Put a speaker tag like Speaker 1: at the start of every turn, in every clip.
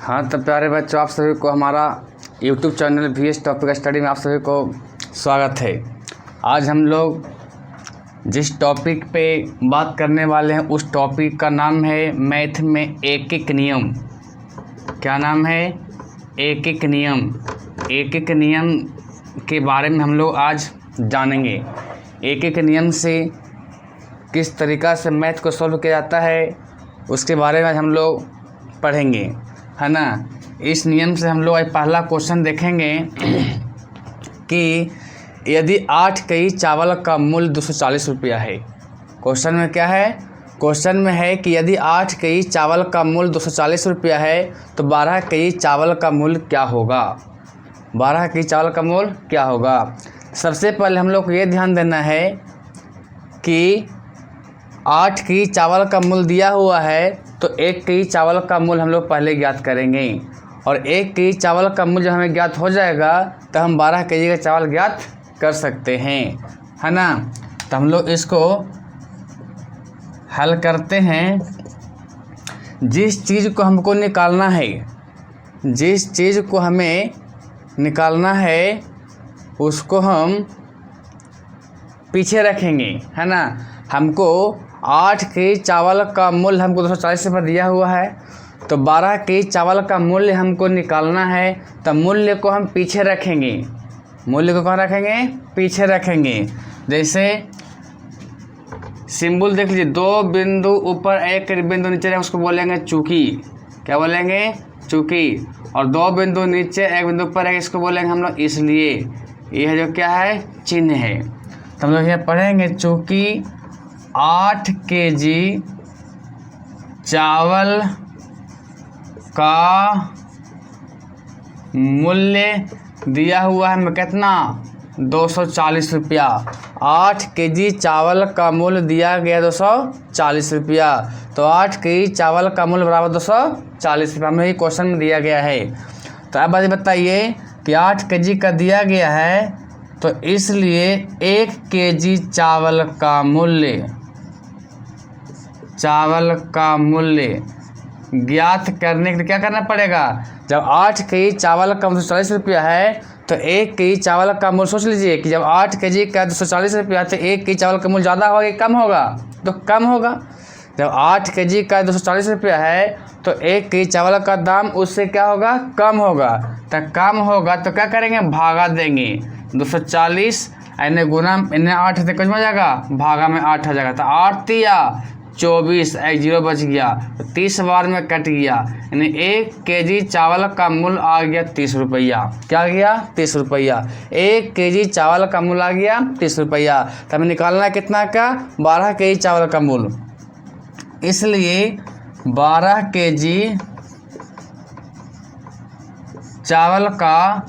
Speaker 1: हाँ तो प्यारे बच्चों, आप सभी को हमारा YouTube channel VS topic study में आप सभी को स्वागत है। आज हम लोग जिस टॉपिक पे बात करने वाले हैं उस टॉपिक का नाम है मैथ में एक एक नियम। क्या नाम है? एक एक नियम। एक एक नियम के बारे में हम लोग आज जानेंगे। एक एक नियम से किस तरीक़ा से मैथ को सॉल्व किया जाता है उसके बारे में हम लोग पढ़ेंगे, है ना। इस नियम से हम लोग आज पहला क्वेश्चन देखेंगे कि यदि 8 केजी चावल का मूल्य 240 रुपया है। क्वेश्चन में क्या है? क्वेश्चन में है कि यदि 8 केजी चावल का मूल्य 240 रुपया है तो 12 केजी चावल का मूल्य क्या होगा? 12 केजी चावल का मूल्य क्या होगा? सबसे पहले हम लोग को ये ध्यान देना है कि 8 केजी चावल का मूल्य दिया हुआ है तो 1 केजी चावल का मूल्य हम लोग पहले ज्ञात करेंगे, और 1 केजी चावल का मूल्य जब हमें ज्ञात हो जाएगा तो हम 12 केजी का चावल ज्ञात कर सकते हैं, है ना। तो हम लोग इसको हल करते हैं। जिस चीज़ को हमको निकालना है, जिस चीज़ को हमें निकालना है उसको हम पीछे रखेंगे, है ना। हमको 8 केजी चावल का मूल्य हमको 240 रुपये दिया हुआ है तो 12 केजी चावल का मूल्य हमको निकालना है, तो मूल्य को हम पीछे रखेंगे। मूल्य को कहाँ रखेंगे? पीछे रखेंगे। जैसे सिंबल देख लीजिए, 2 बिंदु ऊपर 1 बिंदु नीचे है उसको बोलेंगे चूकी। क्या बोलेंगे? चूकी। और 2 बिंदु नीचे 1 बिंदु ऊपर है इसको बोलेंगे हम लोग इसलिए। यह जो क्या है? चिन्ह है। तो हम लोग यहाँ पढ़ेंगे चूँकि 8 केजी चावल का मूल्य दिया हुआ है कितना? 240 रुपया। 8 केजी चावल का मूल्य दिया गया 240 रुपया। तो 8 केजी चावल का मूल्य बराबर 240 रुपया हमें ही क्वेश्चन में दिया गया है। तो अब बताइए कि 8 केजी का दिया गया है तो इसलिए 1 केजी चावल का मूल्य ज्ञात करने के लिए क्या करना पड़ेगा? जब 8 केजी चावल का 240 रुपया है तो 1 केजी चावल का मूल्य सोच लीजिए कि जब 8 केजी का 240 रुपया तो 1 केजी चावल का मूल्य ज़्यादा होगा कि कम होगा? तो कम होगा। जब 8 केजी का 240 रुपया है तो 1 केजी चावल का दाम उससे क्या होगा? कम होगा। तो कम होगा तो क्या करेंगे? भागा देंगे। 240 इन्हें गुना इन्हें 8 से कुछ हो जाएगा, भागा में 8 आ जाएगा। तो 8 तिया 24, 1 0 बच गया, तो 30 बार में कट गया, यानी 1 केजी चावल का मूल्य आ गया 30 रुपया। क्या आ गया? 30 रुपया। 1 केजी चावल का मूल्य आ गया 30 रुपया। तो हमें निकालना है कितना का? 12 केजी चावल का मूल्य। इसलिए 12 केजी चावल का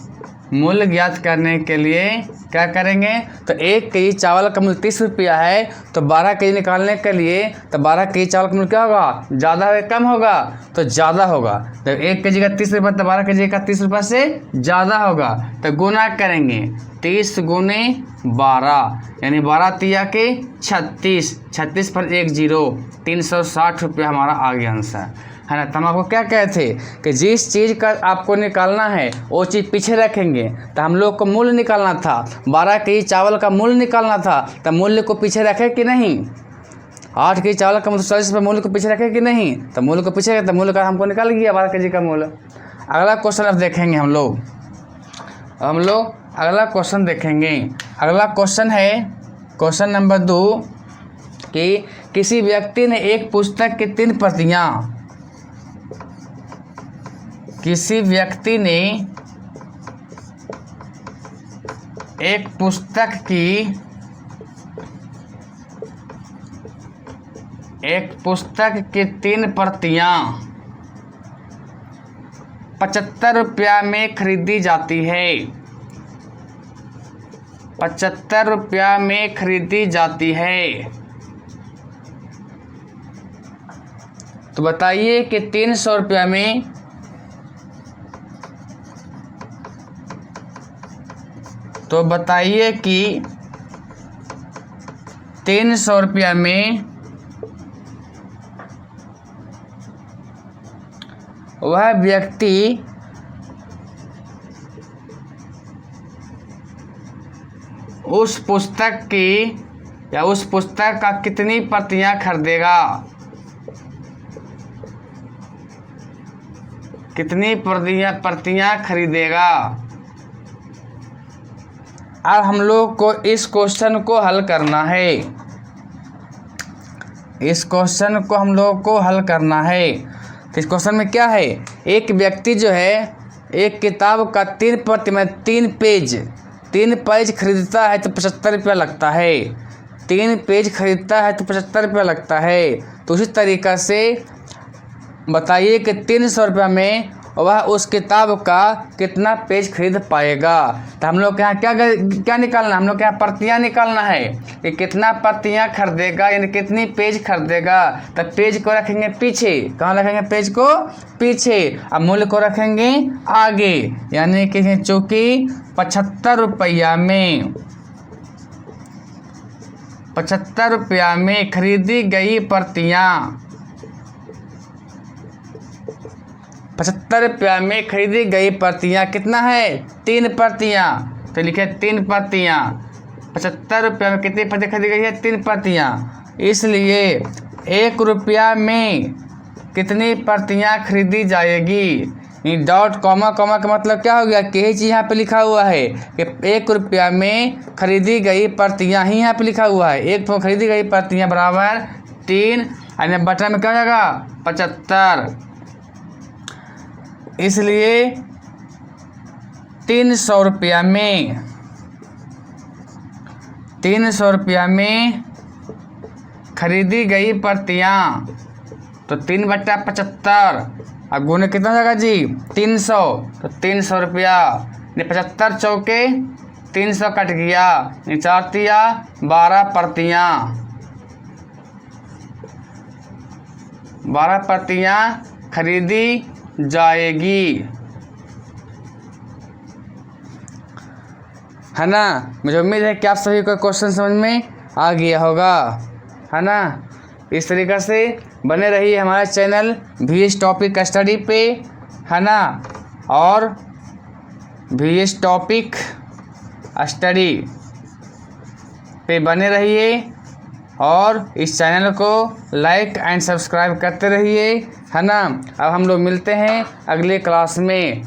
Speaker 1: मूल्य ज्ञात करने के लिए क्या करेंगे? तो 1 केजी चावल का मूल्य 30 रुपया है तो 12 केजी निकालने के लिए तो 12 केजी चावल का मूल्य क्या होगा? ज़्यादा होगा कम होगा? तो ज़्यादा होगा। जब 1 केजी का 30 रुपया तो 12 केजी का 30 रुपये से ज़्यादा होगा। तो गुना करेंगे 30 गुने 12 यानी 12 तिया के 36, 36 पर 1 0, 360 रुपया हमारा आ गया आंसर, है ना। तो हम आपको क्या कहे थे कि जिस चीज़ का आपको निकालना है वो चीज़ पीछे रखेंगे। तो हम लोग को मूल्य निकालना था, 12 केजी चावल का मूल्य निकालना था, तो मूल्य को पीछे रखे कि नहीं? 8 केजी चावल का मूल्य 40 रुपये, मूल्य को पीछे रखे कि नहीं? तो मूल्य को पीछे रखे तो मूल्य का हमको निकाल गया 12 केजी का मूल्य। अगला क्वेश्चन अब देखेंगे हम लोग अगला क्वेश्चन देखेंगे। अगला क्वेश्चन है क्वेश्चन नंबर 2 कि किसी व्यक्ति ने एक पुस्तक की 3 प्रतियाँ किसी व्यक्ति ने एक पुस्तक की 3 प्रतियां 75 रुपया में खरीदी जाती है। 75 रुपया में खरीदी जाती है। तो बताइए कि 300 रुपया में तो बताइए कि 300 रुपया में वह व्यक्ति उस पुस्तक की या उस पुस्तक का कितनी प्रतियां खरीदेगा, कितनी प्रतियां खरीदेगा। अब हम लोग को इस क्वेश्चन को हल करना है। इस क्वेश्चन को हम लोग को हल करना है। तो इस क्वेश्चन में क्या है, एक व्यक्ति जो है एक किताब का 3 प्रति में 3 पेज खरीदता है तो 75 रुपया लगता है। 3 पेज खरीदता है तो 75 रुपया लगता है। तो उसी तरीक़ा से बताइए कि 300 रुपया में वह उस किताब का कितना पेज खरीद पाएगा। तो हम लोग के यहाँ क्या निकालना है, हम लोग के यहाँ प्रतियाँ निकालना है कि कितना प्रतियाँ खरीदेगा, यानी कितनी पेज खरीदेगा। तो पेज को रखेंगे पीछे, कहाँ रखेंगे पेज को पीछे, अब मूल्य को रखेंगे आगे, यानी कि चूँकि 75 रुपया में 75 रुपया में खरीदी गई प्रतियाँ, 75 रुपया में खरीदी गई प्रतियाँ कितना है, 3 प्रतियाँ। तो लिखे 3 प्रतियाँ। 75 रुपया में कितनी प्रतियाँ खरीदी गई है, 3 प्रतियाँ। इसलिए 1 रुपया में कितनी प्रतियाँ खरीदी जाएगी। डॉट कॉमा का मतलब क्या हो गया कि यही चीज़ यहाँ पे लिखा हुआ है कि 1 रुपया में खरीदी गई प्रतियाँ ही यहाँ पे लिखा हुआ है। 1 में खरीदी गई प्रतियाँ बराबर 3, और बटा में क्या हो जाएगा 75। इसलिए 300 रुपया में 300 रुपया में खरीदी गई प्रतियाँ, तो 3/75 अब गुने कितना हो जाएगा जी 300, तो 300 रुपया। 75 चौके 300 कट गया, 4 तिया 12 प्रतियाँ, 12 प्रतियाँ खरीदी जाएगी, है ना। मुझे उम्मीद है कि आप सभी को क्वेश्चन समझ में आ गया होगा, है ना। इस तरीक़ा से बने रहिए हमारे चैनल VS टॉपिक स्टडी पे, है ना, और VS टॉपिक स्टडी पे बने रहिए और इस चैनल को लाइक एंड सब्सक्राइब करते रहिए, है ना। अब हम लोग मिलते हैं अगले क्लास में।